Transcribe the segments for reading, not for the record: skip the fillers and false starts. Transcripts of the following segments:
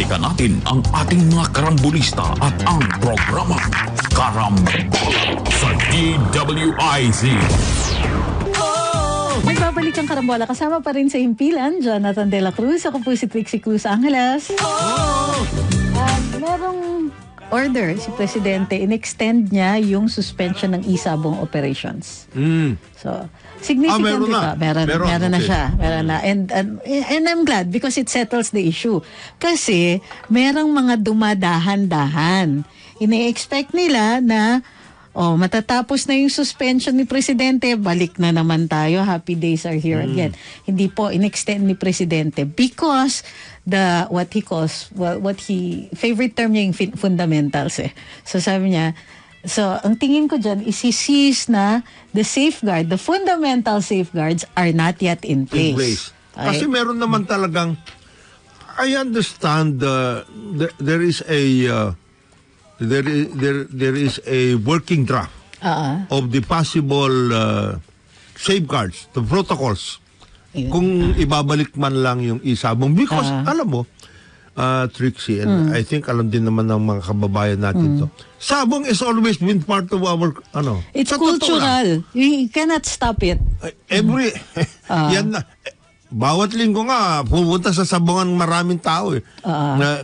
Balikan natin ang ating mga karambulista at ang programang Karambola sa DWIZ. Nagbabalik ang Karambola. Kasama pa rin sa himpilan, Jonathan De La Cruz. Ako po si Trixie Cruz Angeles. Merong order si Presidente, in-extend niya yung suspension ng isabong operations. So, significant ito. Meron na siya. Meron na. And I'm glad because it settles the issue. Kasi, merong mga dumadahan-dahan. Ine-expect nila na matatapos na yung suspension ni Presidente, balik na naman tayo. Happy days are here again. Hindi po in-extend ni Presidente because what he calls, favorite term niya yung fundamentals eh. So sabi niya, ang tingin ko dyan is he sees na the fundamental safeguards are not yet in place. Okay? Kasi meron naman talagang, I understand there is a there is a working draft of the possible safeguards, the protocols. Kung ibabalik man lang yung isabong. Because, alam mo, Trixie, and I think alam din naman ng mga kababayan natin to. Sabong has always been part of our, it's cultural. You cannot stop it. Yan na. Bawat linggo nga, pupunta sa sabungan maraming tao eh.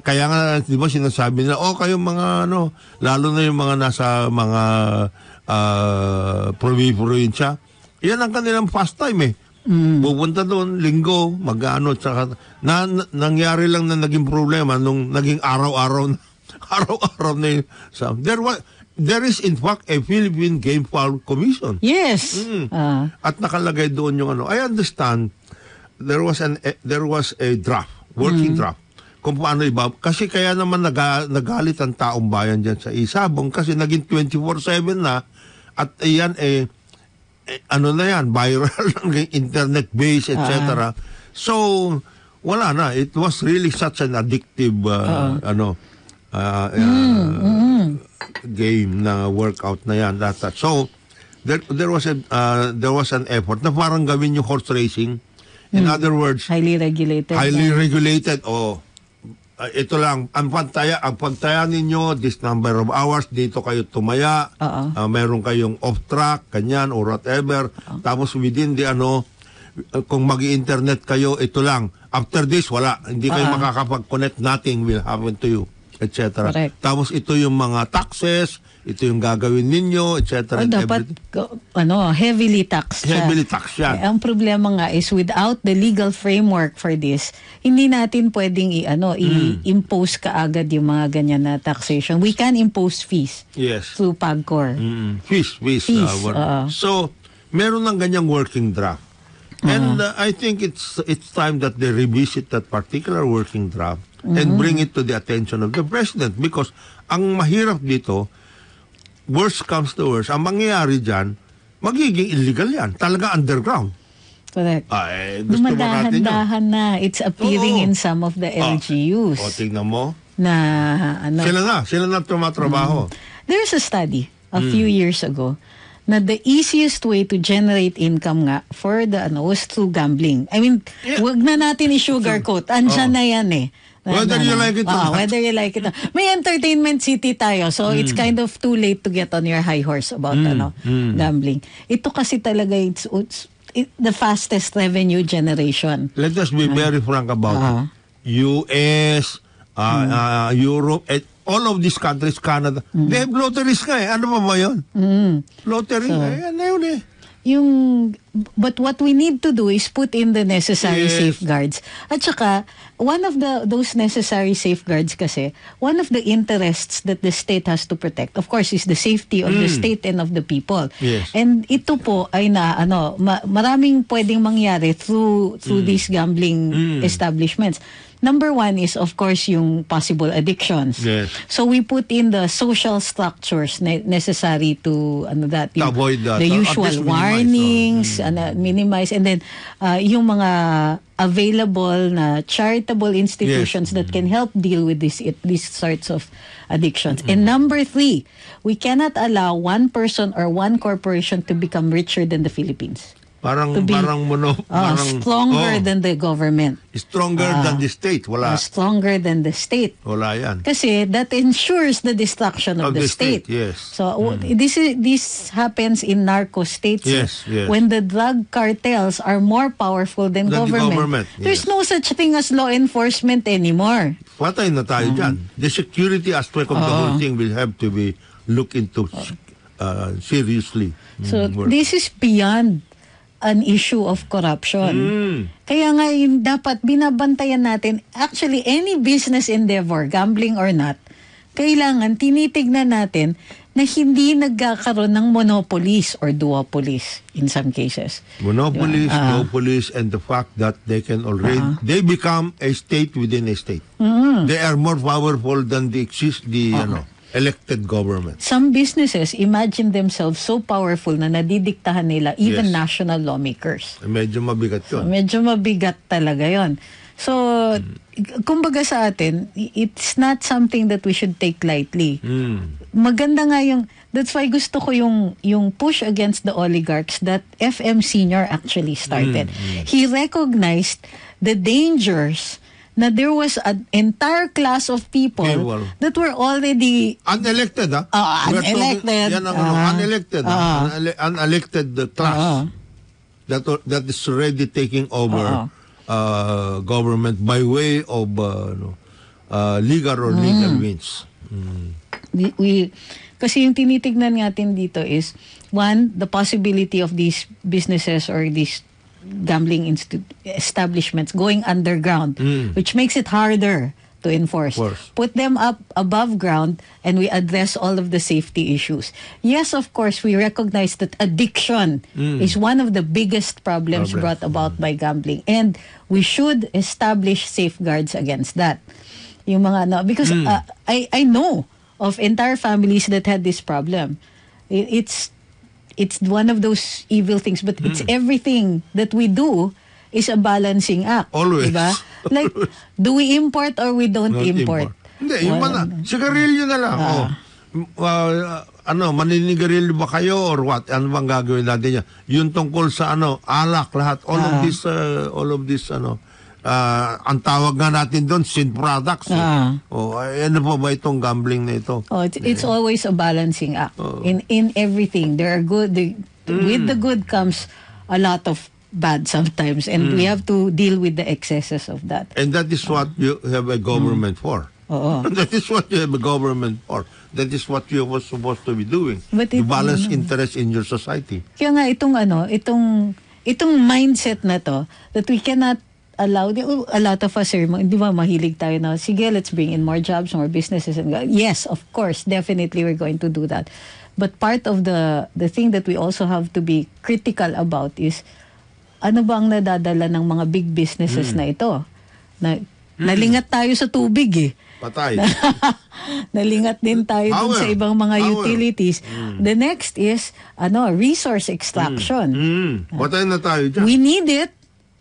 Kaya nga, di ba, sinasabi nila, kayo mga lalo na yung mga nasa mga probinsya, yan ang kanilang pastime eh. Pupunta doon, linggo, tsaka, nangyari lang na naging problema nung naging araw-araw na yun. So, there is in fact a Philippine Game Foul Commission. Yes. At nakalagay doon yung I understand, there was a draft, working draft. Kung paano kasi kaya naman nagalit ang taong bayan dyan sa isabong kasi naging 24/7 na at iyan na yan, viral, internet-based, etc. So, wala na. It was really such an addictive game na workout na yan. So, there was an effort na parang gawin yung horse racing. In other words, highly regulated. Ito lang, ang pagtaya ninyo, this number of hours, dito kayo tumaya, meron kayong off-track, kanyan, or whatever. Tapos within the kung mag-internet kayo, ito lang. After this, wala. Hindi kayo makakapag-connect, nothing will happen to you, etc. Tapos ito yung mga taxes, ito yung gagawin ninyo, etc. Dapat, heavily taxed siya. Heavily taxed siya. Ang problema nga is without the legal framework for this, hindi natin pwedeng i-impose kaagad yung mga ganyan na taxation. We can impose fees through PAGCOR. Fees. So, meron ng ganyang working draft. And I think it's time that they revisit that particular working draft and bring it to the attention of the President because ang mahirap dito, worst comes to worst, ang mangyayari dyan, magiging illegal yan. Talaga underground. Correct. Gusto ba natin Dumadahan-dahan na. It's appearing in some of the LGUs. Tingnan mo. Na, Sila na tumatrabaho. There's a study a few years ago na the easiest way to generate income nga for was through gambling. I mean, wag na natin i-sugarcoat. Andyan na yan eh. Whether you like it or not. Whether you like it or not. May entertainment city tayo, so it's kind of too late to get on your high horse about gambling. Ito kasi talaga, it's the fastest revenue generation. Let us be very frank about it. US, Europe, all of these countries, Canada, they have lotteries nga eh. Ano pa ba yun? Lottery, ano yun eh. But what we need to do is put in the necessary safeguards. At saka, one of those necessary safeguards kasi, one of the interests that the state has to protect, of course, is the safety of the state and of the people. Yes. And ito po ay maraming pwedeng mangyari through these gambling establishments. Number one is, of course, yung possible addictions. Yes. So we put in the social structures necessary to avoid that. The usual warnings, minimize, and then yung mga available na charitable institutions that can help deal with these sorts of addictions. And number three, we cannot allow one person or one corporation to become richer than the Philippines. Parang stronger than the government. Stronger than the state. Wala. Stronger than the state. Wala yan. Kasi that ensures the destruction of the state. Yes. So this happens in narco states. Yes. When the drug cartels are more powerful than government. There's no such thing as law enforcement anymore. Patay na tayo dyan. The security aspect of the whole thing will have to be looked into seriously. So this is beyond an issue of corruption. Kaya nga dapat binabantayan natin, actually any business endeavor, gambling or not, kailangan tinitignan natin na hindi nagkakaroon ng monopolies or duopolies in some cases. Monopolies, duopolies, and the fact that they can already, they become a state within a state. They are more powerful than the elected government. Some businesses imagine themselves so powerful na nadidiktahan nila even national lawmakers. Medyo mabigat yun. So, medyo mabigat talaga yon. So, kumbaga sa atin, it's not something that we should take lightly. Maganda nga that's why gusto ko yung push against the oligarchs that FM Senior actually started. He recognized the dangers na there was an entire class of people that were already unelected, unelected. Unelected class that is already taking over government by way of legal or legal means. Kasi yung tinitignan natin dito is, one, the possibility of these businesses or these gambling establishments going underground, which makes it harder to enforce. Put them up above ground and we address all of the safety issues. Yes, of course, we recognize that addiction is one of the biggest problems brought about by gambling, and we should establish safeguards against that. Yung mga because I know of entire families that had this problem. It's one of those evil things, but it's everything that we do is a balancing act. Always. Diba? Like, do we import or we don't import? Hindi, yung sigarilyo na lang. Maninigarilyo ba kayo or what? Ano bang gagawin natin yan? Yung tungkol sa alak, lahat. All of this, ang tawag nga natin doon, sin products. Ano pa ba itong gambling na ito? It's always a balancing act. In everything. There are good, with the good comes a lot of bad sometimes, and we have to deal with the excesses of that. And that is what you have a government for. That is what you have a government for. That is what you were supposed to be doing. To balance interest in your society. Kaya nga itong mindset na to, that we cannot allow, a lot of us, di ba, mahilig tayo na, sige, let's bring in more jobs, more businesses. And yes, of course, definitely we're going to do that. But part of the thing that we also have to be critical about is, ano ba ang nadadala ng mga big businesses na ito? Nalingat tayo sa tubig eh. Patay. Nalingat din tayo dun sa ibang mga utilities. The next is, resource extraction. Patay na tayo dyan. We need it,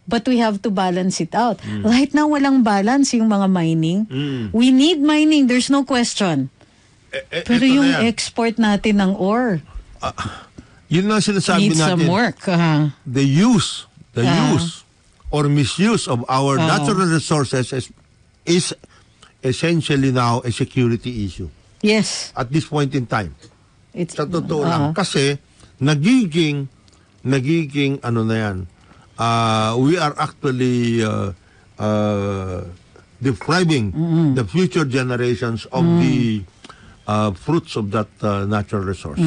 but we have to balance it out. Right now, walang balance yung mga mining. We need mining, there's no question. Pero yung export natin ng ore, yun na sinasabi needs natin. Some work. The use or misuse of our natural resources is essentially now a security issue. Yes. At this point in time. Sa totoo lang. Kasi, nagiging ano na yan, we are actually depriving the future generations of the fruits of that natural resource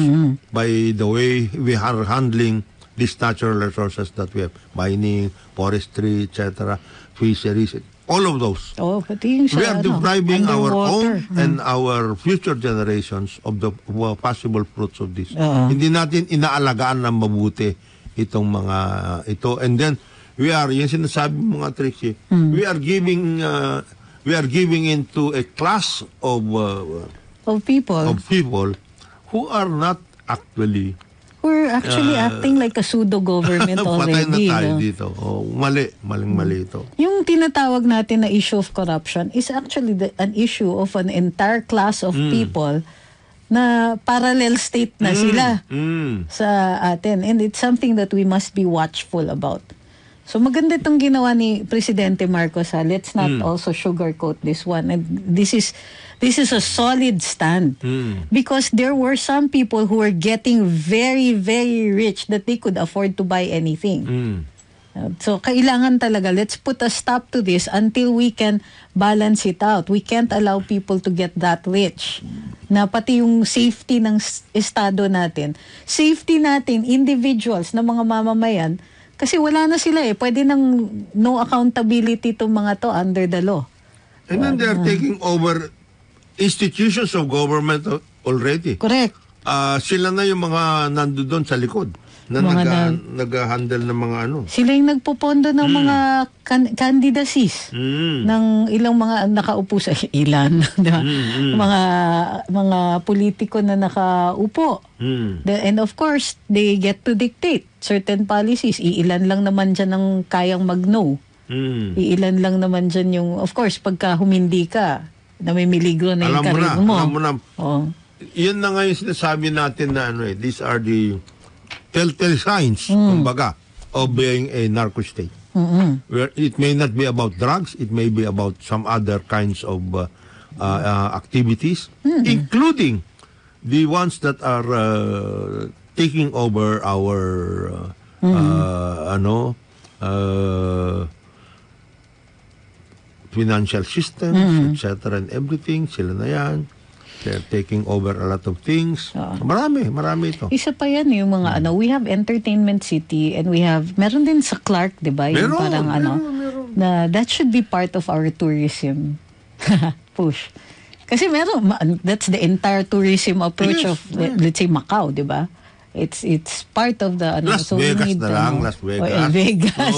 by the way we are handling these natural resources that we have, mining, forestry, etc., fisheries, all of those. We are depriving our own and our future generations of the possible fruits of this. Hindi natin inaalagaan ng mabuti itong mga ito, and then we are, yung sinasabi mga Trixie, we are giving into a class of people who are not actually acting like a pseudo-government already. Patay na tayo dito. Maling-mali ito. Yung tinatawag natin na issue of corruption is actually an issue of an entire class of people na parallel state na sila sa atin. And it's something that we must be watchful about. So maganda itong ginawa ni Presidente Marcos. Let's not also sugarcoat this one. And this is a solid stand. Because there were some people who were getting very, very rich that they could afford to buy anything. So, kailangan talaga, let's put a stop to this until we can balance it out. We can't allow people to get that rich. Na pati yung safety ng estado natin, safety natin, individuals na mga mamamayan, kasi wala na sila Pwede nang no accountability itong mga to under the law. And then they're taking over institutions of government already. Correct. Sila na yung mga nandoon sa likod. Na nag-handle ng mga Sila yung nagpopondo ng mga candidacies ng ilang mga nakaupo sa ilan. Diba? Mga politiko na nakaupo. And of course, they get to dictate certain policies. Iilan lang naman dyan ang kayang mag-no. Iilan lang naman dyan yung, of course, pagka humindi ka, namimiligro na yung karir mo. Alam mo na. Yan na nga yung sinasabi natin na these are the telltale signs, kumbaga, of being a narco state. Where it may not be about drugs, it may be about some other kinds of activities, including the ones that are taking over our financial systems, etc. and everything. Sila na yan. They're taking over a lot of things. Marami ito. Isa pa yan yung mga we have Entertainment City and we have, meron din sa Clark, di ba? Yung parang meron. na that should be part of our tourism push. Kasi meron, that's the entire tourism approach of, let's say, Macau, di ba? It's part of the Las Vegas na lang, Las Vegas. Vegas.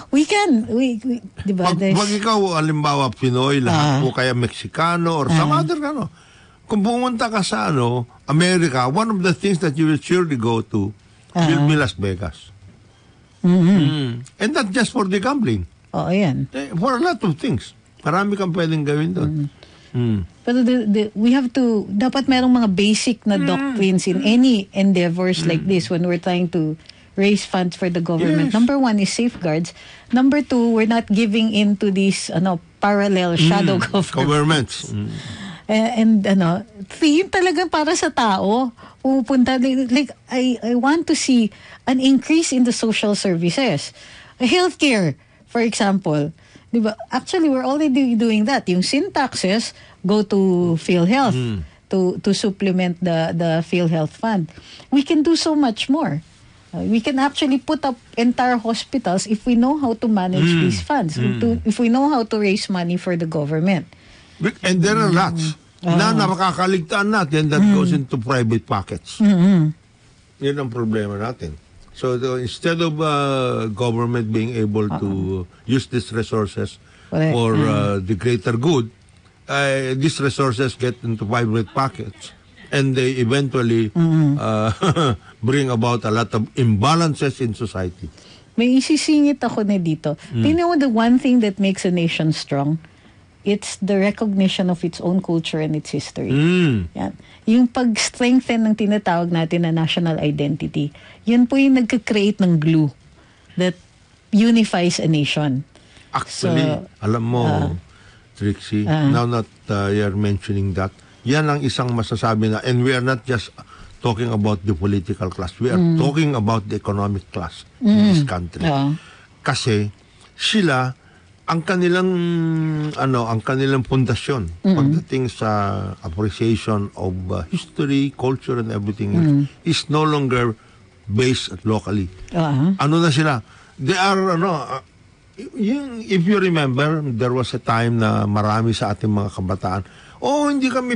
We can, di ba? Pag ikaw, halimbawa, Pinoy, lahat o kaya Mexicano or some other, kung pumunta ka sa, America, one of the things that you will surely go to will be Las Vegas. And not just for the gambling. Yan. For a lot of things. Marami kang pwedeng gawin doon. Pero we have to, dapat merong mga basic na doctrines in any endeavors like this when we're trying to raise funds for the government. Yes. Number one is safeguards. Number two, we're not giving in to these parallel shadow governments. And yun talaga para sa tao, pupunta, like I want to see an increase in the social services. Healthcare, for example. Diba? Actually, we're already doing that. Yung sin taxes go to PhilHealth to supplement the PhilHealth fund. We can do so much more. We can actually put up entire hospitals if we know how to manage these funds, if we know how to raise money for the government. And there are lots na makakaligtaan natin that goes into private pockets. Yun ang problema natin. So instead of government being able to use these resources for the greater good, these resources get into private pockets and they eventually bring about a lot of imbalances in society. May isisingit ako na dito. Do you know the one thing that makes a nation strong? It's the recognition of its own culture and its history. Yan. Yung pag-strengthen ng tinatawag natin na national identity, yun po yung nagka-create ng glue that unifies a nation. Actually, alam mo, Trixie, now that you're mentioning that, yan ang isang masasabi na, and we are not just talking about the political class, we are talking about the economic class in this country. Kasi sila, ang kanilang pundasyon pagdating sa appreciation of history, culture, and everything is no longer based locally. Ano na sila? They are, if you remember, there was a time na marami sa ating mga kabataan, hindi kami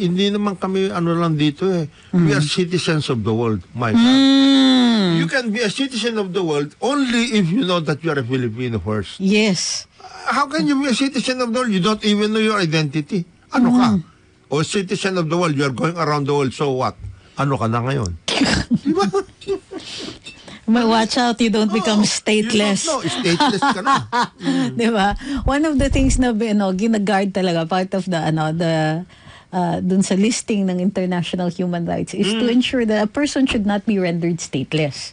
hindi naman kami lang dito We are citizens of the world. My God. You can be a citizen of the world only if you know that you are a Filipino first. Yes. How can you be a citizen of the world? You don't even know your identity. Ano ka? O citizen of the world, you are going around the world, so what? Ano ka na ngayon? Diba? Watch out, you don't become stateless. You don't know, stateless ka na. Diba? One of the things na ginaguard talaga, part of the dun sa listing ng international human rights is to ensure that a person should not be rendered stateless.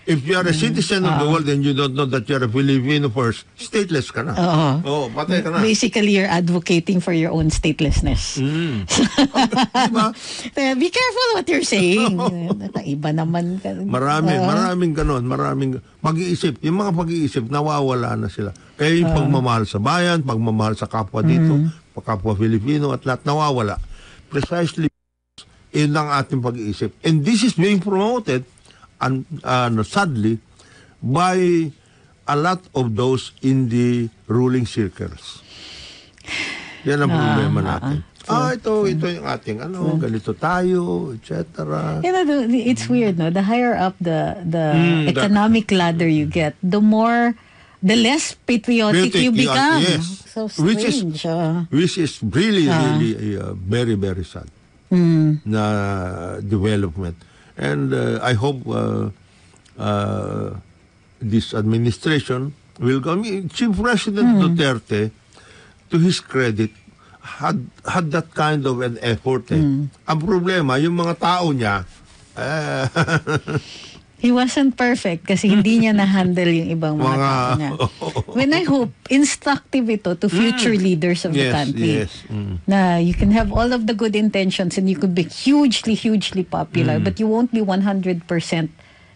If you are a citizen of the world and you don't know that you are a Filipino first, stateless ka na. Oo, patay ka na. Basically, you're advocating for your own statelessness. Diba? Be careful what you're saying. Iba naman. Maraming ganon. Maraming pag-iisip. Yung mga pag-iisip, nawawala na sila. Kaya yung pagmamahal sa bayan, pagmamahal sa kapwa dito, kapwa Filipino at lahat, nawawala. Precisely, yun ang ating pag-iisip. And this is being promoted sadly, by a lot of those in the ruling circles. Yan ang problema natin. Ito yung ating, ganito tayo, etc. You know, it's weird, no? The higher up the economic ladder you get, the less patriotic you become. Yes. So strange. Which is really very, very sad na development. And I hope this administration will go. Chief President Duterte, to his credit, had that kind of an effort. Ang problema, yung mga tao niya, he wasn't perfect kasi hindi niya na-handle yung ibang mga tao niya. When I hope, instructive ito to future leaders of the country. Yes. Na you can have all of the good intentions and you could be hugely, hugely popular, but you won't be 100%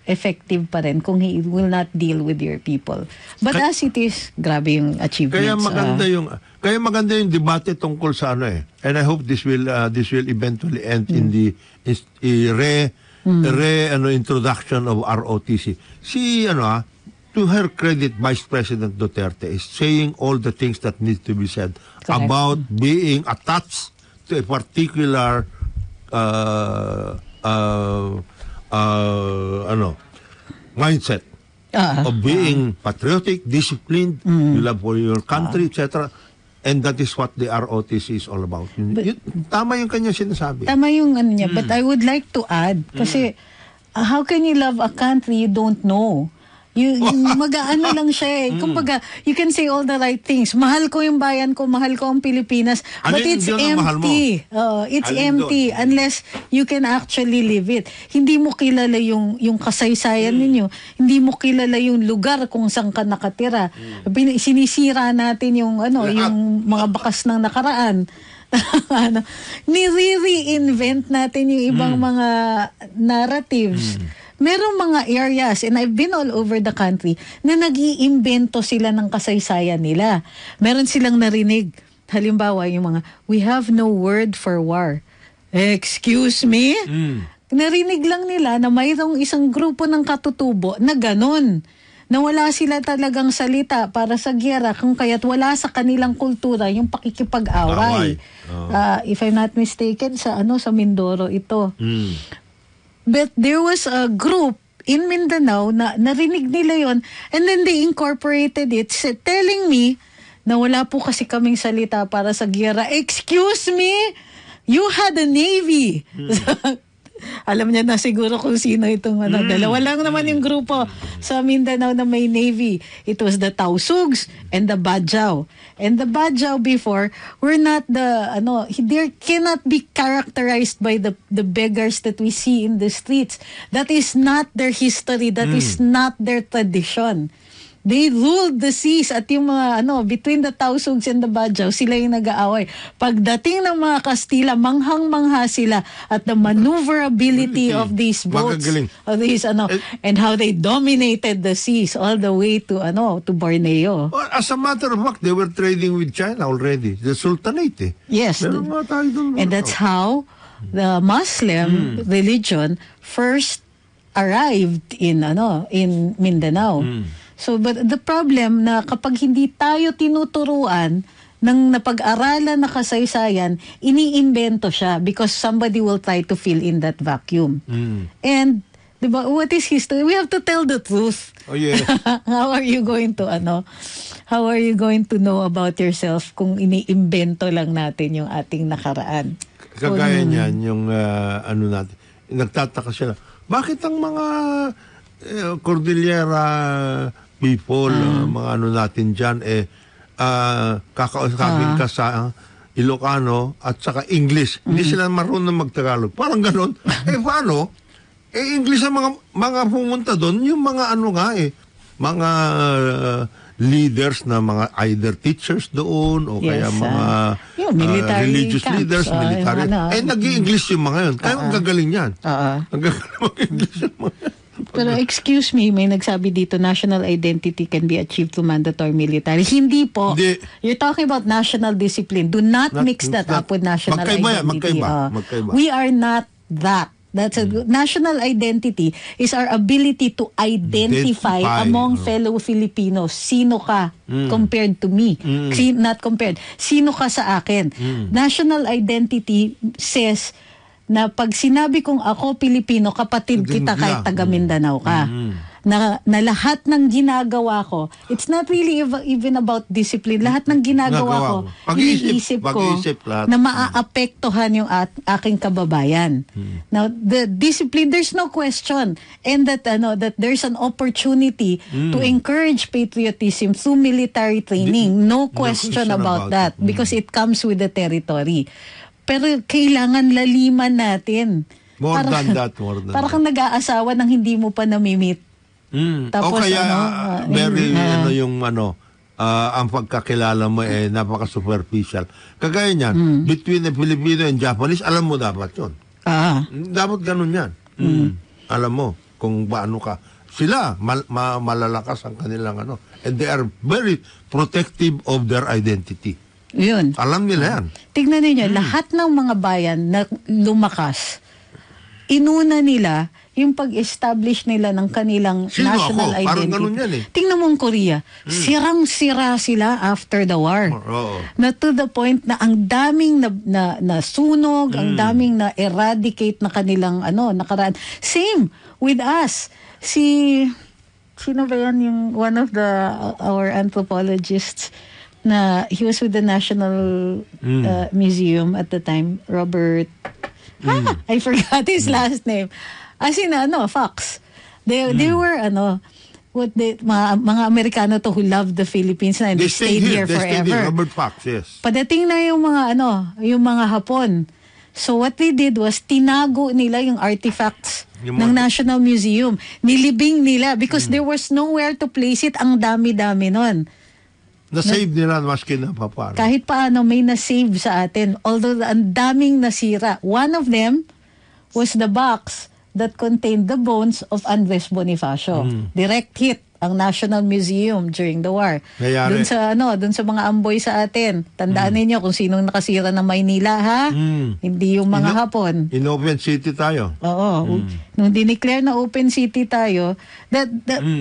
effective pa rin kung he will not deal with your people. But as it is, grabe yung achievements. Kaya maganda yung debate tungkol sa And I hope this will eventually end in the introduction of ROTC. To her credit, Vice President Duterte is saying all the things that need to be said. Correct. About being attached to a particular mindset of being patriotic, disciplined, you love for your country, etc. And that is what the ROTC is all about. Tama yung kanya sinasabi. Tama yung niya. But I would like to add, kasi how can you love a country you don't know? Mag-aano lang siya Kumbaga, you can say all the right things. Mahal ko yung bayan ko, mahal ko ang Pilipinas, but it's empty. It's empty unless you can actually live it. Hindi mo kilala yung kasaysayan ninyo. Hindi mo kilala yung lugar kung saan ka nakatira. Sinisira natin yung yung mga bakas ng nakaraan. Nire-reinvent natin yung ibang mga narratives. Merong mga areas, and I've been all over the country, na nag-iimbento sila ng kasaysayan nila. Meron silang narinig. Halimbawa, yung mga, we have no word for war. Excuse me? Narinig lang nila na mayroong isang grupo ng katutubo na ganon. Na wala sila talagang salita para sa giyera, kung kaya't wala sa kanilang kultura yung pakikipag-away. If I'm not mistaken, sa Mindoro ito. But there was a group in Mindanao na narinig nila yon, and then they incorporated it, telling me na wala po kasi kaming salita para sa giyera. Excuse me? You had a navy. Alam niya na siguro kung sino itong dalawa lang naman yung grupo sa Mindanao na may navy. It was the Tausugs and the Badjao. And the Badjao before were not they cannot be characterized by the beggars that we see in the streets. That is not their history. That is not their tradition. They ruled the seas at yung mga between the Tausugs and the Badjao, sila yung nag-aaway. Pagdating ng mga Kastila, manghang-mangha sila at the maneuverability of these boats, of these and how they dominated the seas all the way to Borneo. Well, as a matter of fact, they were trading with China already, the Sultanate. Yes. And that's how the Muslim religion first arrived in Mindanao. So, but the problem na kapag hindi tayo tinuturuan ng napag-aralan na kasaysayan, iniimbento siya because somebody will try to fill in that vacuum. And, diba, what is history? We have to tell the truth. Oh, yeah. How are you going to know about yourself kung iniimbento lang natin yung ating nakaraan? Kagaya niyan, yung natin, nagtataka sila, bakit ang mga Cordillera people, mga natin dyan, kakausapin ka sa Ilocano, at saka English. Hindi sila marunong mag-Tagalog. Parang ganon. Paano? English ang mga pumunta doon, yung mga mga leaders na mga either teachers doon o kaya mga religious leaders, military. Nag-i-English yung mga yun. Kaya ang gagaling yan. Ang gagaling mag-English yung mga yan. Pero excuse me, may nagsabi dito, national identity can be achieved through mandatory military. Hindi po. You're talking about national discipline. Do not mix that up with national identity. Magkaiba. We are not that. That's a national identity is our ability to identify among fellow Filipinos. Sino ka compared to me? Not compared. Sino ka sa akin? National identity says na pag sinabi kong ako Pilipino, kapatid kita kahit taga Mindanao ka. Na lahat ng ginagawa ko, it's not really even about discipline. Lahat ng ginagawa ko, iniisip ko na maaapektuhan yung aking kababayan. Now, the discipline, there's no question. And that there's an opportunity to encourage patriotism through military training. No question about that. Because it comes with the territory. Pero kailangan laliman natin. More than that. Para kang nag-aasawa nang hindi mo pa namimit. Tapos, o kaya, ang pagkakilala mo napaka-superficial. Kagaya niyan, between the Filipino and Japanese, alam mo dapat yun. Dapat ganun yan. Alam mo kung paano ka. Sila, malalakas ang kanilang and they are very protective of their identity. Yun. Alam nila yan. Tignan niyo, lahat ng mga bayan na lumakas, inuna nila yung pag-establish nila ng kanilang national identity. Parang ganun yan Tingnan mo ang Korea. Sirang-sira sila after the war. Na to the point na ang daming na sunog, ang daming na eradicate na kanilang nakaraan. Same with us. Sino ba yan yung one of our anthropologists na he was with the National Museum at the time, Robert I forgot his last name. As in, Fox. They were, mga Amerikano to who loved the Philippines na and they stayed here forever. Robert Fox, yes. Padating na yung mga Hapon. So what they did was, tinago nila yung artifacts ng National Museum. Nilibing nila because there was nowhere to place it. Ang dami-dami nun. Na-save nila maski na paparo. Kahit paano may na-save sa atin. Although ang daming nasira. One of them was the box that contained the bones of Andres Bonifacio. Direct hit ang National Museum during the war. Doon sa mga amboy sa atin. Tandaan ninyo kung sinong nakasira ng Maynila, ha? Hindi yung mga Hapon. In open city tayo. Oo. Nung dineclare na open city tayo,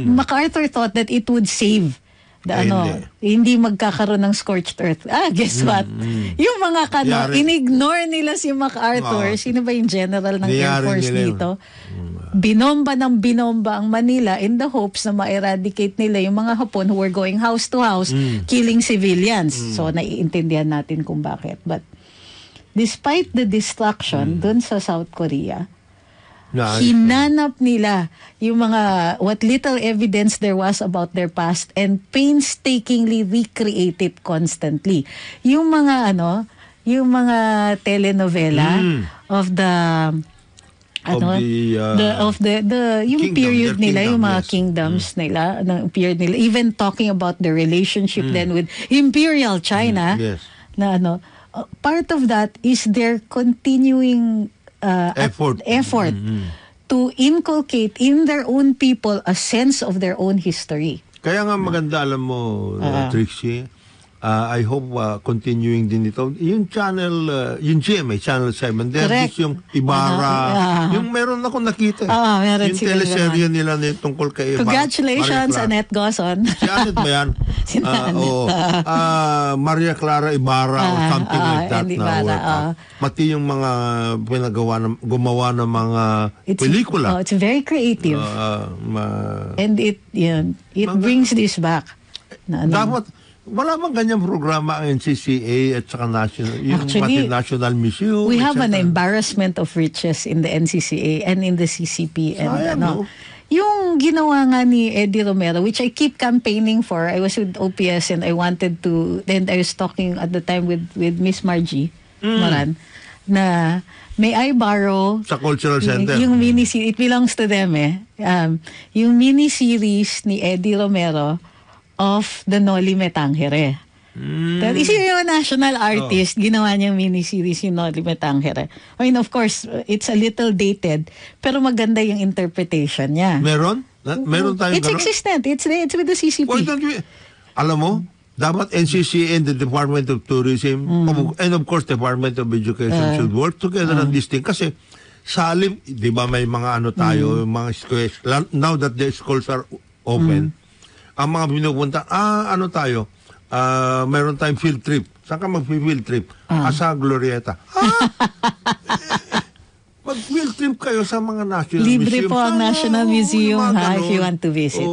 MacArthur thought that it would save hindi magkakaroon ng scorched earth. Guess what? Yung mga inignore nila si MacArthur. Sino ba yung general ng Air Force dito? Binomba ng binomba ang Manila in the hopes na ma-eradicate nila yung mga Hapon who were going house to house, killing civilians. So, naiintindihan natin kung bakit. But, despite the destruction dun sa South Korea, hinanap nila yung what little evidence there was about their past and painstakingly recreate it constantly. Yung mga telenovela of the yung period nila, yung mga kingdoms nila, ng period nila, even talking about the relationship then with Imperial China, na part of that is their continuing effort to inculcate in their own people a sense of their own history. Kaya nga maganda, alam mo, Trixie, I hope continuing din ito. Yung channel, yung GMA, Channel 7, there's yung Ibarra. Yung meron akong nakita. Yung teleserye nila tungkol kay Ibarra. Congratulations, Annette Gozon. Si Annette ba yan? Maria Clara Ibarra or something like that. Pati yung mga gumawa ng mga pelikula. It's very creative. And it brings this back. Dapat, wala bang ganyang programa ang NCCA at saka National Museum? We have an embarrassment of riches in the NCCA and in the CCP. And yung ginawa nga ni Eddie Romero, which I keep campaigning for. I was with OPS and I wanted to, and I was talking at the time with Miss Margie Moran, na may I borrow sa Cultural Center. Yung mini-series, it belongs to them yung mini-series ni Eddie Romero of the Noli Me Tangere. Isipin yung national artist, ginawa niyang mini-series yung Noli Me Tangere. I mean, of course, it's a little dated, pero maganda yung interpretation niya. Meron? Meron tayong It's existent. It's with the CCP. Why don't we, alam mo, dapat NCC and the Department of Tourism and of course Department of Education should work together on this thing. Kasi salim, di ba may mga ano tayo, mga schools, now that the schools are open, ang mga pinupunta, ano tayo, mayroon tayong field trip. Saan ka mag-field trip? Sa Glorieta. Mag-field trip kayo sa mga National Museum. Libre po ang National Museum if you want to visit.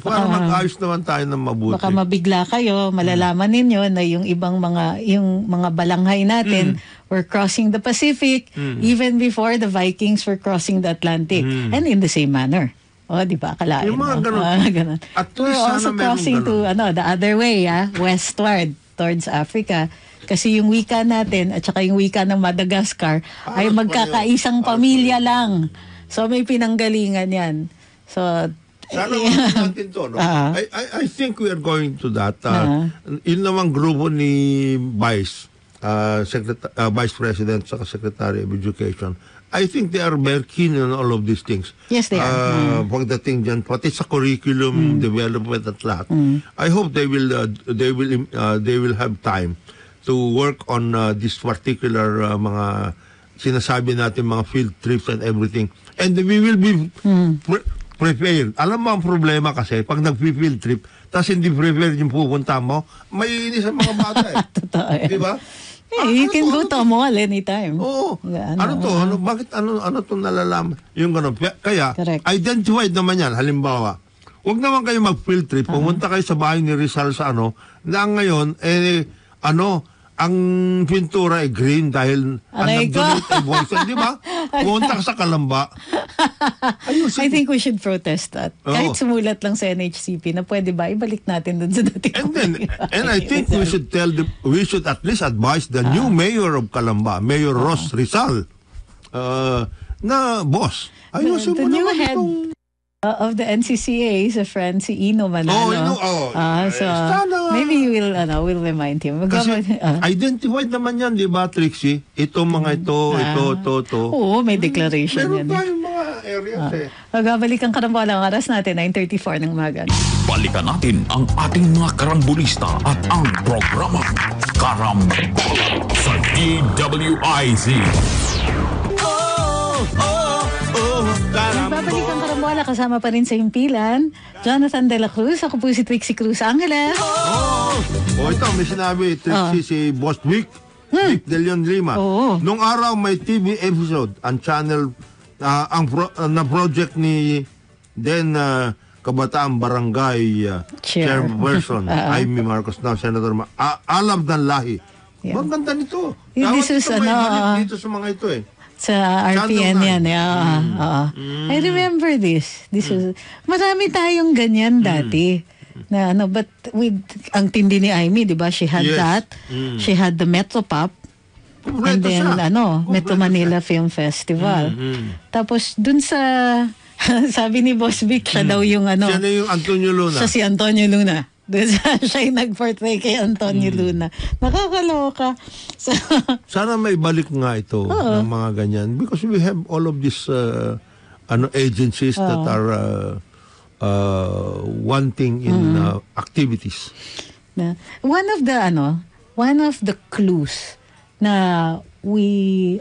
Para mag-ayos naman tayo ng mabuti. Baka mabigla kayo, malalaman ninyo na yung ibang mga balanghay natin were crossing the Pacific even before the Vikings were crossing the Atlantic. And in the same manner. Di ba? Akalain. Yung mga ganun. At we're also crossing to the other way, westward towards Africa. Kasi yung wika natin at saka yung wika ng Madagascar ay magkakaisang pamilya lang. So may pinanggalingan yan. So sana natin to, no? I think we are going to that. Yun namang grupo ni Vice President sa Secretary of Education. I think they are very keen on all of these things. Yes, they are. Pagdating dyan, pati sa curriculum development at lahat. I hope they will have time to work on this particular mga sinasabi natin, mga field trips and everything. And we will be prepared. Alam mo ang problema kasi, pag nag-field trip, tapos hindi prepared yung pupunta mo, may inis ang mga bata Totoo yan. Di ba? You can go to a mall anytime. Oo. Bakit to nalalaman? Yung gano'n. Kaya, identified naman yan. Halimbawa, huwag naman kayo mag-field trip, pumunta kayo sa bahay ni Rizal sa na ngayon, ang pintura ay green dahil nag-donate ay voice. Di ba? Pumunta ka sa Kalamba. I think we should protest that. Kahit sumulat lang sa NHCP na pwede ba, ibalik natin dun sa dating. And I think we should at least advise the new mayor of Kalamba, Mayor Ross Rizal, na boss. Ayusin mo naman itong of the NCCA, sa friend si Ino Manalo. So maybe we'll remind him. Kasi identified naman yan, di ba, Trixie? Ito mga ito. Oo, may declaration yan. Meron tayong mga areas Magbabalik ang Karambola. Ang oras natin, 9:34 ng umaga. Balikan natin ang ating mga karambulista at ang programa Karambola sa DWIZ. Nagbabalik ang Karambola, kasama pa rin sa himpilan Jonathan De La Cruz. Ako po si Trixie Cruz Angela. Ito may sinabi Trixie si Boss Vic De Leon Lima. Nung araw may TV episode ang channel na project ni Kabataang Barangay Chairperson Jaime Marcos, now Senator Alam ng Lahi. Maganda nito. This is dito sa mga ito sa RPN yan. I remember this. This was, marami tayong ganyan dati. Na but with ang tindi ni Aimee, 'di ba? She had that. She had the Metro Pop. And then Metro Manila Film Festival. Tapos dun sa sabi ni Boss Vic, siya daw yung siya na yung Antonio Luna. Siya si Antonio Luna. Siya yung nag-portray kay Antonio Luna. Nakakaloka. Sana may balik nga ito ng mga ganyan. Because we have all of these agencies that are wanting in activities. One of the clues na we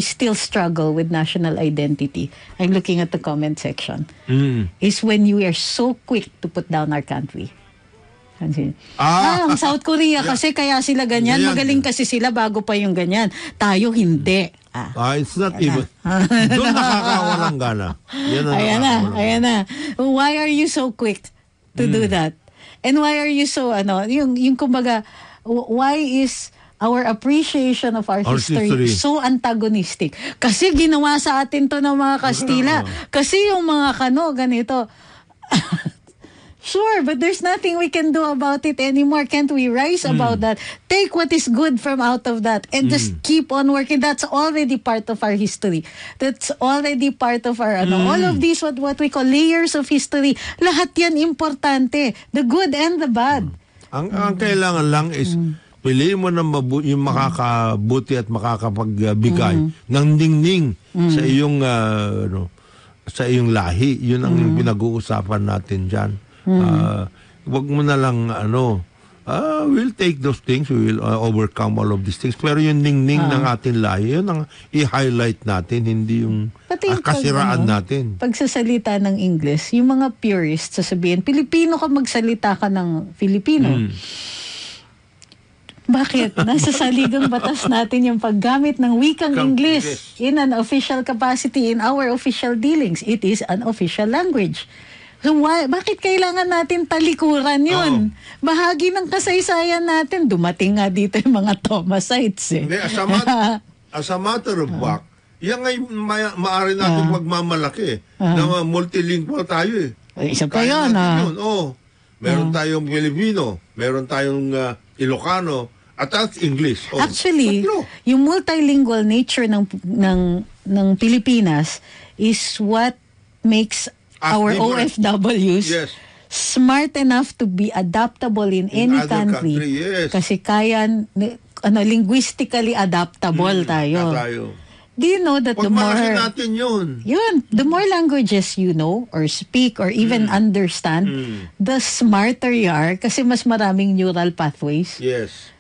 still struggle with national identity. I'm looking at the comment section. Is when you are so quick to put down our country. Ang South Korea kasi kaya sila ganyan. Magaling kasi sila bago pa yung ganyan. Tayo hindi. It's not even. Doon nakakawalang gana. Ayan na. Why are you so quick to do that? And why are you so, yung kumbaga, why is our appreciation of our history so antagonistic. Kasi ginawa sa atin to ng mga Kastila. Kasi yung mga Kano, ganito. Sure, but there's nothing we can do about it anymore. Can't we rise about that? Take what is good from out of that and just keep on working. That's already part of our history. That's already part of our, all of these, what we call layers of history. Lahat yan importante. The good and the bad. Ang kailangan lang is piliin mo na yung makakabuti at makakapagbigay ng ningning sa iyong sa iyong lahi. Yun ang pinag-uusapan natin diyan. Wag mo na lang we'll take those things, we will overcome all of these things. Pero yung ningning ng ating lahi, yun ang i-highlight natin, hindi yung kasiraan natin. Pagsasalita ng English, yung mga purists sasabihin, Pilipino ka, magsalita ka ng Filipino. Bakit? Nasa saligang batas natin yung paggamit ng wikang English in an official capacity in our official dealings. It is an official language. So bakit kailangan natin talikuran yun? Bahagi ng kasaysayan natin. Dumating nga dito yung mga Thomasites eh. As a matter of fact, yan ay maaari natin magmamalaki na multilingual tayo eh. Isa pa yun. Meron tayong Filipino, meron tayong Ilocano, at that's English. Actually, yung multilingual nature ng Pilipinas is what makes our OFWs smart enough to be adaptable in any country. Kasi kaya linguistically adaptable tayo. Do you know that the more natin the more languages you know or speak or even understand, the smarter you are kasi mas maraming neural pathways.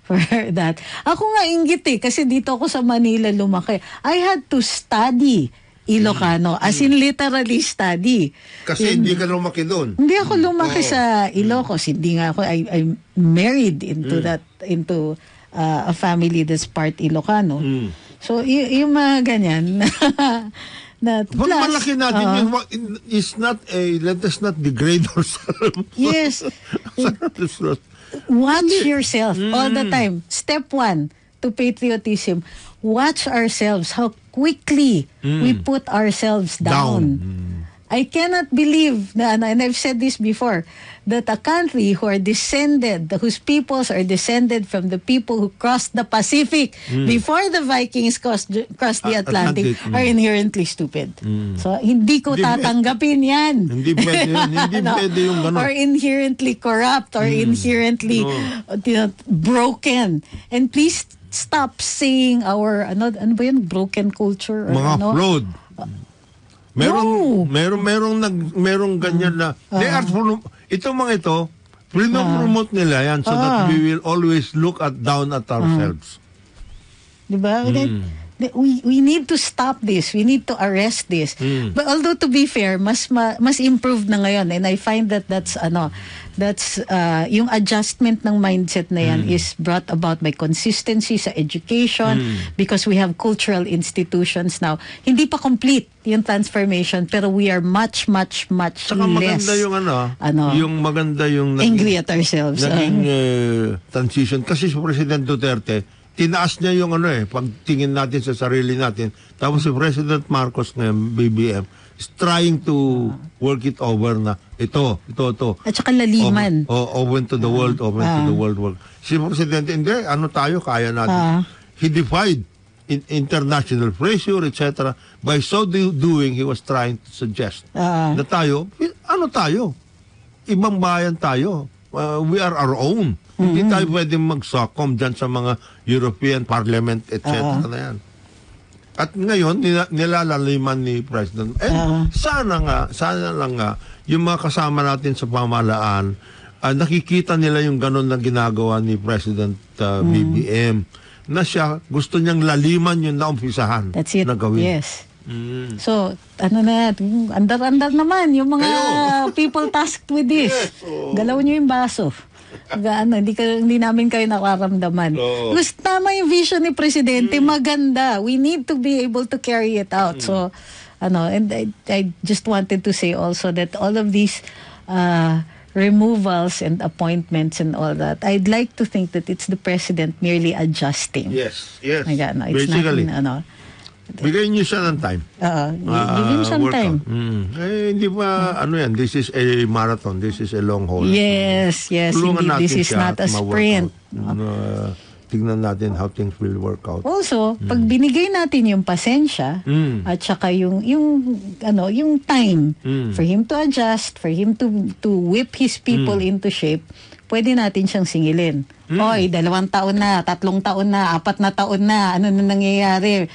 For that. Ako nga inggit kasi dito ako sa Manila lumaki. I had to study Ilocano, as in literally study. Kasi hindi ka lumaki doon. Hindi ako lumaki sa Ilocos. Hindi nga ako, I married into a family that's part Ilocano. So, yung mga ganyan. Malaki natin is not let us not degrade ourselves. Yes. Watch yourself all the time. Step 1 to patriotism. Watch ourselves, how quickly we put ourselves down. I cannot believe, and I've said this before, that a country whose peoples are descended from the people who crossed the Pacific before the Vikings crossed the Atlantic are inherently stupid. So, hindi ko tatanggapin yan. Hindi pwede yun. Hindi pwede yung gano'n. Or inherently corrupt or inherently broken. And please stop saying our, ano ba yun, broken culture? Or mga fraud. Merong ganyan na they are itong mga ito promote nila yan so that we will always look down at ourselves. Diba? We need to stop this. We need to arrest this. But although to be fair, mas improved na ngayon, and I find that that's yung adjustment ng mindset na yan is brought about by consistency sa education because we have cultural institutions now. Hindi pa complete yung transformation pero we are much saka less maganda yung angry at ourselves. Naging transition kasi si President Duterte tinaas niya yung pagtingin natin sa sarili natin. Tapos si President Marcos ngayon, BBM, is trying to work it over na ito. At saka laliman. Open to the world, to the world. Si Presidente, hindi, tayo, kaya natin. He defied international pressure, etc. By so doing, he was trying to suggest na tayo, ibang bayan tayo. We are our own. Hindi tayo pwedeng mag-succumb dyan sa mga European Parliament, etc. na yan. At ngayon, nilalaliman ni President. Sana lang yung mga kasama natin sa pamahalaan, nakikita nila yung ganon na ginagawa ni President BBM, na siya, gusto niyang laliman yung naumpisahan. That's it. Na gawin. Yes. So, andar-andar naman yung mga people tasked with this. Galaw niyo yung baso. Hindi namin kayo nakaramdaman. Gusto tama yung vision ni Presidente, maganda. We need to be able to carry it out. So, and I just wanted to say also that all of these removals and appointments and all that, I'd like to think that it's the president merely adjusting. Yes. Again, it's basically. Bigay niyo siya ng time. Give him some time. Hindi ba, yan, this is a marathon, this is a long haul. Yes, indeed, this is not a sprint. Tignan natin how things will work out. Also, pag binigay natin yung pasensya at saka yung time for him to adjust, for him to whip his people into shape, pwede natin siyang singilin. Oy, 2 taon na, 3 taon na, 4 na taon na, ano na nangyayari?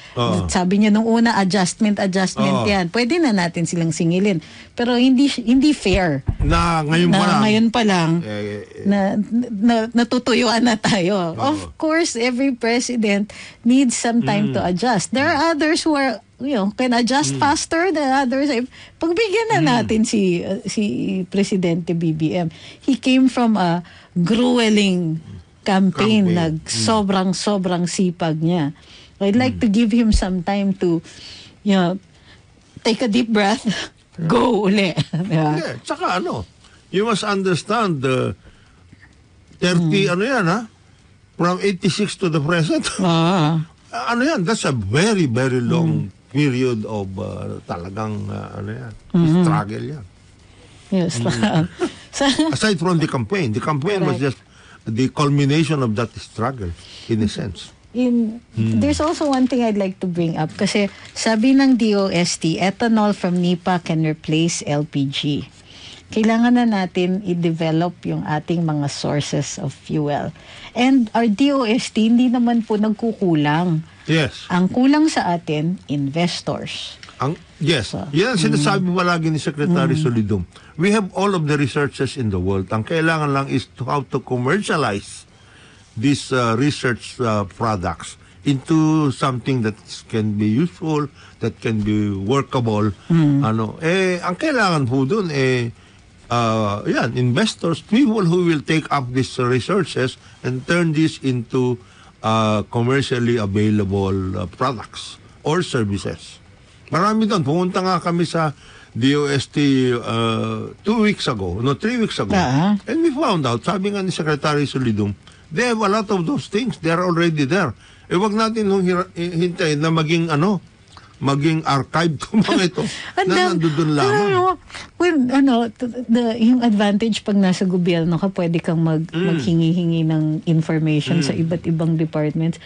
Sabi niya nung una, adjustment yan. Pwede na natin silang singilin. Pero hindi fair. Na ngayon pa lang. Natutuyuan na tayo. Of course, every president needs some time to adjust. There are others who are can adjust faster than others. Pagbigyan na natin si Presidente BBM. He came from a grueling campaign. Sobrang sipag niya. I'd like to give him some time to take a deep breath, go uli. Yeah, tsaka you must understand the 30 from 86 to the present. That's a very, very long period of talagang struggle yan. Yes. Aside from the campaign was just the culmination of that struggle in a sense. There's also one thing I'd like to bring up kasi sabi ng DOST, ethanol from NIPA can replace LPG. Kailangan na natin i-develop yung ating mga sources of fuel. And our DOST hindi naman po nagkukulang. Yes. Ang kulang sa atin, investors. Yes. Yan sinasabi palagi ni Secretary Solidum. We have all of the researches in the world. Ang kailangan lang is how to commercialize these research products into something that can be useful, that can be workable. Ang kailangan po dun investors, people who will take up these researches and turn this into commercially available products or services. Marami doon. Pumunta nga kami sa DOST 3 weeks ago. And we found out, sabi nga ni Secretary Solidum, they have a lot of those things. They're already there. Wag natin hintayin na maging archive itong mga ito na nandun lamang. Yung advantage pag nasa gobyerno ka, pwede kang maghingi-hingi ng information sa iba't ibang departments.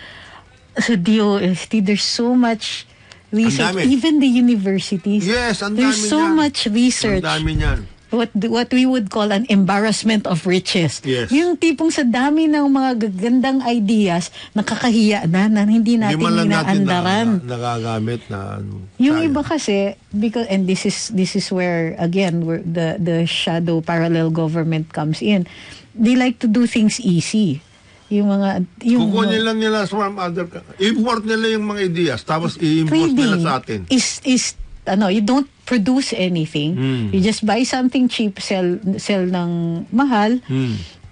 Sa DOST, there's so much research. Even the universities. Yes, there's so much research. Ang dami niyan. What we would call an embarrassment of riches. Yes. Yung tipong sa dami ng mga gagandang ideas, nakakahiya na hindi natin inaandaran. Nagagamit na yung iba kasi, because, and this is where again the shadow parallel government comes in. They like to do things easy. Kukunin lang nila from other, import nila yung mga ideas, tapos i-import nila sa atin. You don't produce anything. You just buy something cheap, sell ng mahal,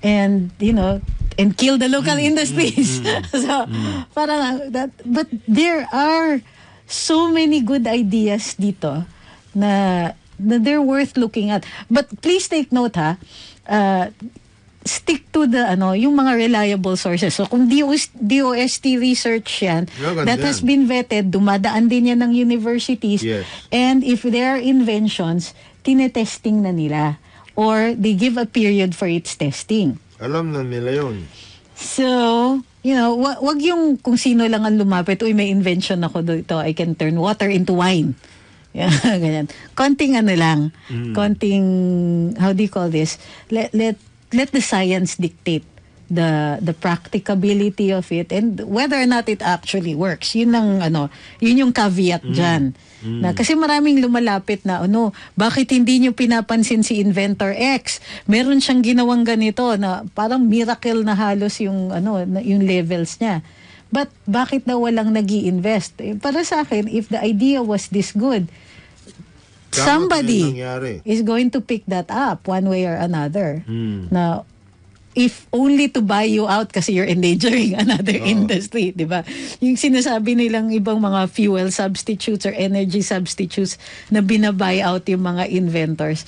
and and kill the local industries. Parang that. But there are so many good ideas dito na they're worth looking at. But please take note stick to the yung mga reliable sources. So kung DOST research yan, that has been vetted, dumadaan din yan ng universities. Yes. And if there are inventions, tinetesting na nila. Or they give a period for its testing. Alam na nila yun. So, wag yung kung sino lang ang lumapit, uy, may invention ako dito, I can turn water into wine. Ganyan. Konting lang. Konting, how do you call this? Let the science dictate the practicability of it and whether or not it actually works. Yun yung caveat dyan. Na, kasi maraming lumalapit na bakit hindi nyo pinapansin si Inventor X? Meron siyang ginawang ganito na parang miracle na halos yung levels niya. But bakit daw walang nag-i-invest? Para sa akin, if the idea was this good, somebody is going to pick that up one way or another. Now, if only to buy you out kasi you're endangering another industry, di ba? Yung sinasabi nilang ibang mga fuel substitutes or energy substitutes na binabuy out yung mga inventors.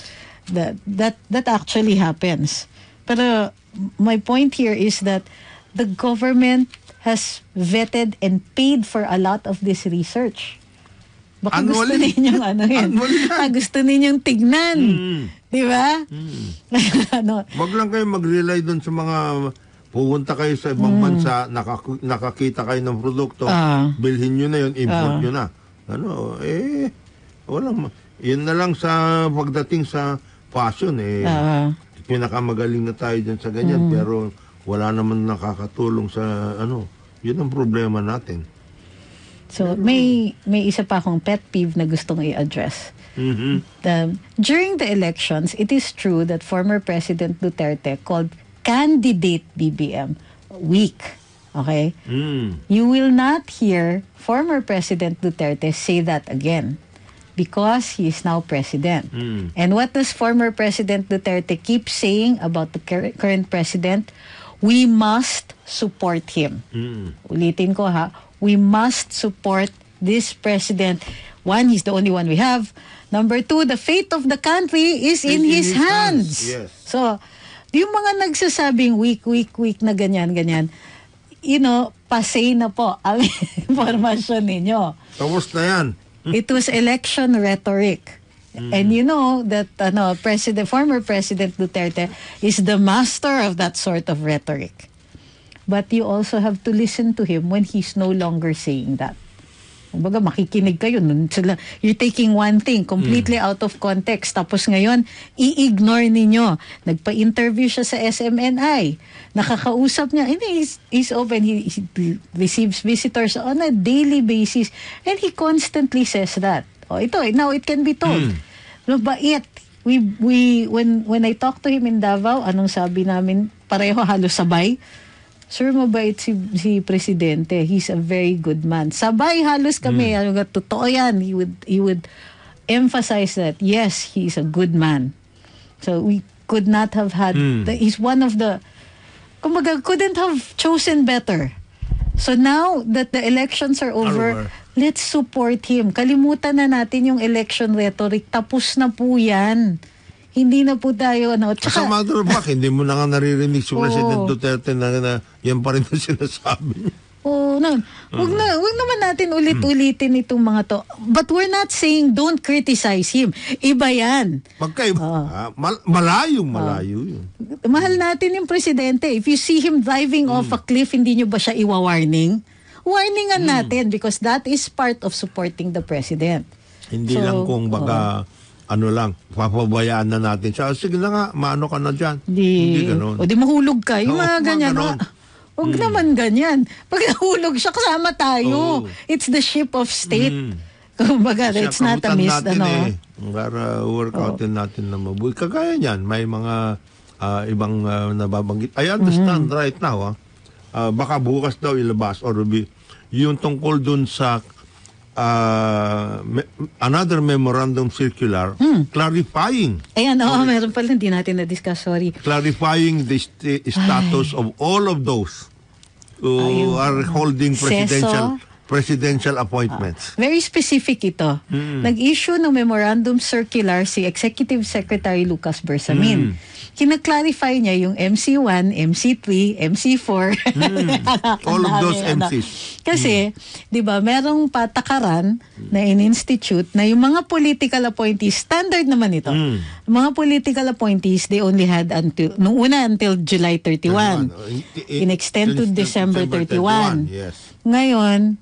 That actually happens. Pero my point here is that the government has vetted and paid for a lot of this research. Baka gusto ninyong gusto ninyong tignan. Di ba? Wag lang kayo mag-rely doon sa mga pupunta kayo sa ibang bansa, nakakita kayo ng produkto, bilhin nyo na yun, import nyo na. Yun na lang sa pagdating sa fashion, pinakamagaling na tayo dyan sa ganyan, pero wala naman nakakatulong sa yun ang problema natin. So, may isa pa akong pet peeve na gustong i-address. During the elections, it is true that former President Duterte called candidate BBM weak. Okay? You will not hear former President Duterte say that again because he is now president. And what does former President Duterte keep saying about the current president? We must support him. Ulitin ko ha, we must support this president. One, he's the only one we have. Number two, the fate of the country is in his hands. Yes. So, yung mga nagsasabing weak na ganyan, pasay na po ang informasyon ninyo. Tapos na yan. It was election rhetoric. And you know that former President Duterte is the master of that sort of rhetoric. But you also have to listen to him when he's no longer saying that. Kumbaga, makikinig kayo. You're taking one thing completely out of context. Tapos ngayon, i-ignore ninyo. Nagpa-interview siya sa SMNI. Nakakausap niya. And he's open. He receives visitors on a daily basis. And he constantly says that. Now it can be told. Mabait. When I talked to him in Davao, anong sabi namin? Pareho halos sabay. Sir, mabait si Presidente. He's a very good man. Sabay halos kami. Totoo yan. He would emphasize that, yes, he is a good man. So we could not have had, he's one of the, kumbaga, couldn't have chosen better. So now that the elections are over, let's support him. Kalimutan na natin yung election rhetoric. Tapos na po yan. Hindi na po tayo, Sa matter of fact, hindi mo na nga naririnig si President Duterte na yan pa rin ang sinasabi niya. Wag naman natin ulit-ulitin itong mga to. But we're not saying don't criticize him. Iba yan. Magkaiba. Malayo yun. Mahal natin yung Presidente. If you see him driving off a cliff, hindi nyo ba siya iwa-warning? Warningan natin because that is part of supporting the President. Hindi lang kung baga papabayaan na natin siya. Sige na nga, maano ka na dyan. Hindi ganun. O di mahulog ka. Yung mga ganyan. Huwag naman ganyan. Pag nahulog siya, kasama tayo. It's the ship of state. Kumbaga, it's not a mist. Para workoutin natin na mabuhay. Kagaya niyan, may mga ibang nababanggit. I understand right now. Baka bukas daw ilabas or yung tungkol dun sa another memorandum circular clarifying. Meron pala, hindi natin na-discuss, sorry. Clarifying the status of all of those who are holding presidential appointments. Very specific ito. Nag-issue ng memorandum circular si Executive Secretary Lucas Bersamin. Kina-clarify niya yung MC1, MC3, MC4. All of those MCs. Kasi, di ba, merong patakaran na in-institute na yung mga political appointees, standard naman ito. Mga political appointees, they only had until July 31. In-extend to December 31. Yes. Ngayon,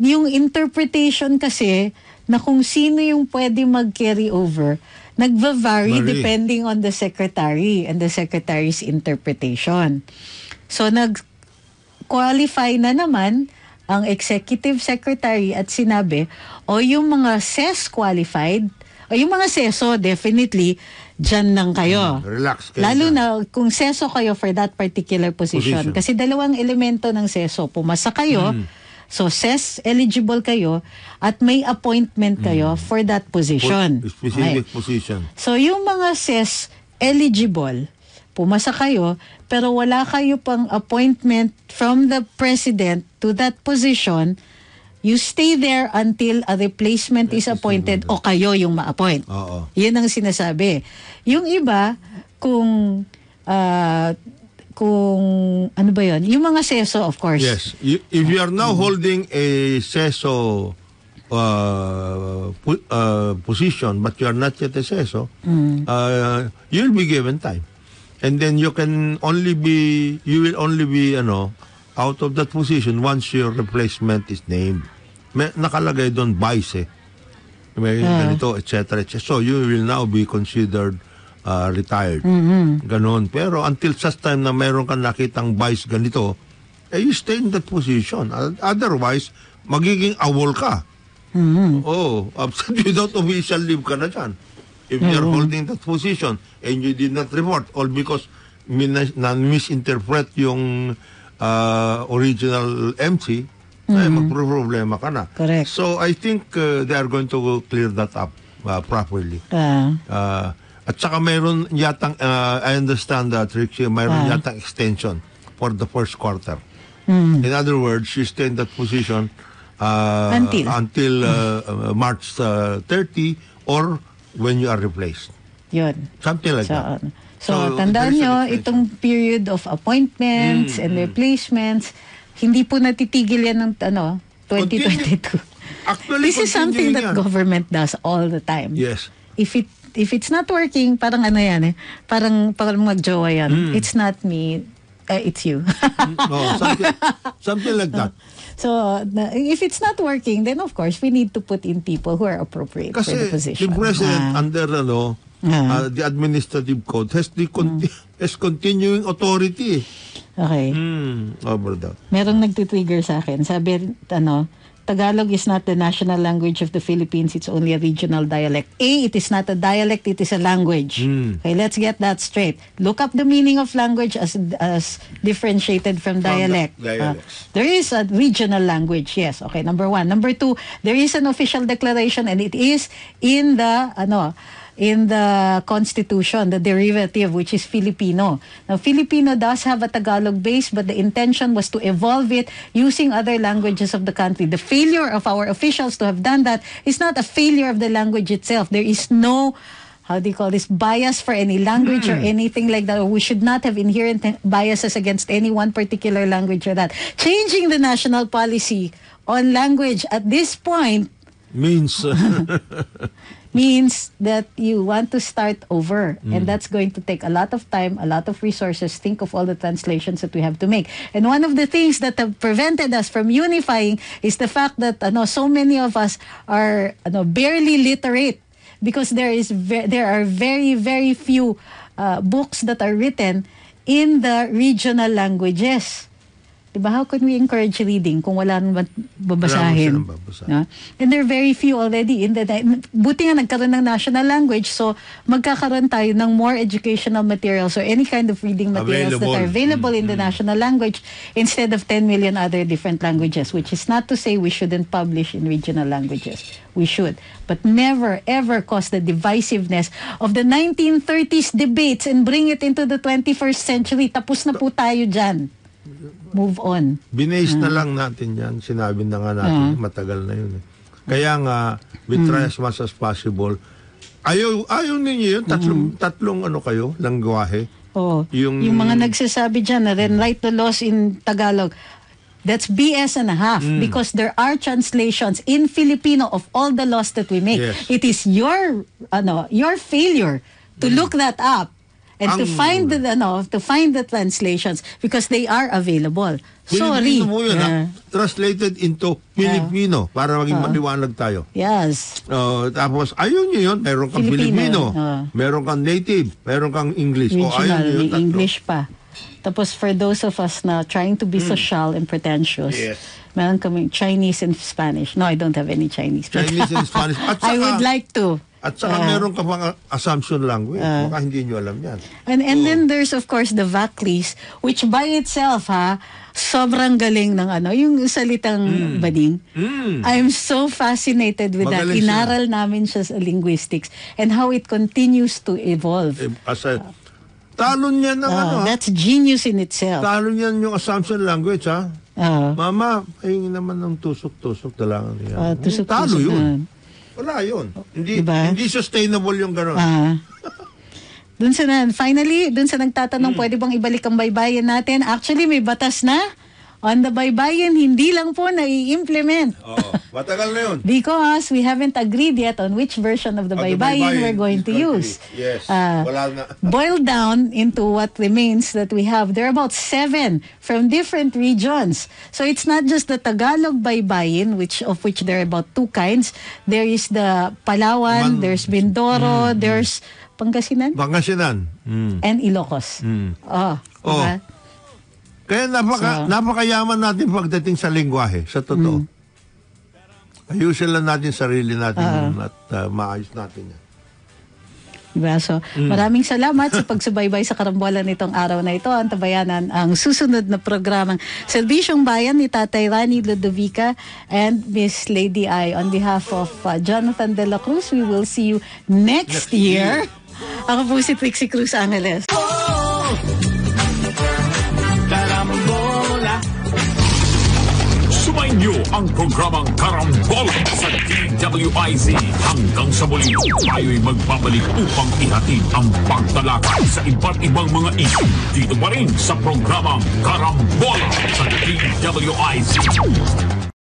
yung interpretation kasi na kung sino yung pwede mag-carry over, nagva-vary depending on the secretary and the secretary's interpretation. So, nag-qualify na naman ang executive secretary at sinabi, yung mga SES qualified, o yung mga SESO, definitely, dyan lang kayo. Relax kayo. Lalo na kung SESO kayo for that particular position. Kasi dalawang elemento ng SESO. Pumasa kayo, so SES eligible kayo at may appointment kayo for that position. Specific position. So yung mga SES eligible, pumasa kayo, pero wala kayo pang appointment from the President to that position, You stay there until a replacement is appointed o kayo yung ma-appoint. Yan ang sinasabi. Yung iba, kung ano ba yun? Yung mga seso, of course. Yes. If you are now holding a seso position, but you are not yet a seso, you'll be given time. And then you will only be out of that position once your replacement is named. Nakalagay doon vice may ganito, etc. So you will now be considered retired. Ganon. Pero until such time na mayroon kang nakitang vice ganito, you stay in that position. Otherwise, magiging awol ka. Absent without official leave ka na dyan. If you are holding that position and you did not report, all because misinterpret yung original MC, ay magproblema ka na. Correct. So I think they are going to clear that up properly. At saka mayroon yatang, I understand that, Trixie, mayroon yatang extension for the first quarter. In other words, you stay in that position until March 30 or when you are replaced. Yun. Something like that. So tandaan nyo, itong period of appointments and replacements, hindi po natitigil yan ng 2022. Actually, this is something that government does all the time. Yes. If it's not working, parang ano yan parang magjowa yan. It's not me, it's you. Something like that. So, if it's not working, then of course, we need to put in people who are appropriate for the position. Kasi the president under the administrative code has continuing authority. Okay. Merong nagtitrigger sa akin. Sabi, Tagalog is not the national language of the Philippines. It's only a regional dialect. It is not a dialect. It is a language. Okay, let's get that straight. Look up the meaning of language as differentiated from dialect. There is a regional language. Yes. Okay. Number one. Number two, there is an official declaration, and it is in the Constitution, the derivative, which is Filipino. Now, Filipino does have a Tagalog base, but the intention was to evolve it using other languages of the country. The failure of our officials to have done that is not a failure of the language itself. There is no, bias for any language or anything like that. Or we should not have inherent biases against any one particular language or that. Changing the national policy on language at this point means that you want to start over, and that's going to take a lot of time, a lot of resources. Think of all the translations that we have to make. And one of the things that have prevented us from unifying is the fact that so many of us are barely literate, because there are very, very few books that are written in the regional languages. Diba? How can we encourage reading kung wala naman babasahin? And there are very few already. Buti nga nagkaroon ng national language, so magkakaroon tayo ng more educational materials or any kind of reading materials that are available in the national language instead of 10 million other different languages, which is not to say we shouldn't publish in regional languages. We should. But never, ever cause the divisiveness of the 1930s debates and bring it into the 21st century. Tapos na po tayo dyan. Move on. Binase na lang natin yan. Sinabi na nga natin, matagal na yun. Kaya nga, we try as much as possible. Ayaw ninyo yun? Tatlong kayo, langwahe? Yung mga nagsasabi dyan na then write the laws in Tagalog. That's BS and a half, because there are translations in Filipino of all the laws that we make. Yes. It is your failure to look that up. And to find the translations, because they are available. Sorry. Mo yun, translated into Filipino para maging maliwanag tayo. Yes. Tapos ayaw niyo yun, meron kang Filipino, meron kang native, meron kang English. Regional, may English pa. Tapos for those of us na trying to be social and pretentious, meron kami Chinese and Spanish. No, I don't have any Chinese. Chinese and Spanish. At saka, I would like to. At saka meron ka pang assumption language. Baka hindi nyo alam yan. And then there's of course the VACLIS, which by itself, sobrang galing ng yung salitang bading. I'm so fascinated with magaling that. Inaral namin siya sa linguistics and how it continues to evolve. Talon yan ng ano. That's genius in itself. Talon yan yung assumption language, ha? Mama, ayun naman ng tusok-tusok talangan niya. Talo yun. Wala yun. Hindi sustainable yung gano'n. Finally, dun sa nagtatanong, pwede bang ibalik ang baybayin natin? Actually, may batas na. On the baybayin, hindi lang po nai-implement. Matagal na yun. Because we haven't agreed yet on which version of the baybayin we're going to use. Yes, wala na. Boiled down into what remains that we have, there are about 7 from different regions. So it's not just the Tagalog baybayin, of which there are about 2 kinds. There is the Palawan, there's Mindoro, there's Pangasinan, and Ilocos. Diba? Kaya napakayaman natin pagdating sa lingwahe, sa totoo. Ayusin lang natin sarili natin at maayos natin yan. Diba? So, maraming salamat sa pagsubaybay sa Karambola nitong araw na ito. Ang tabayanan ang susunod na programang Serbisyong Bayan ni Tatay Rani Ludovica and Miss Lady I. On behalf of Jonathan De La Cruz, we will see you next year. Ako po si Trixie Cruz Angeles. Sumainyo ang programang Karambola sa DWIZ. Hanggang sa muli, tayo'y magbabalik upang ihatid ang pagtalakay sa iba't ibang mga issue. Dito pa rin sa programang Karambola sa DWIZ.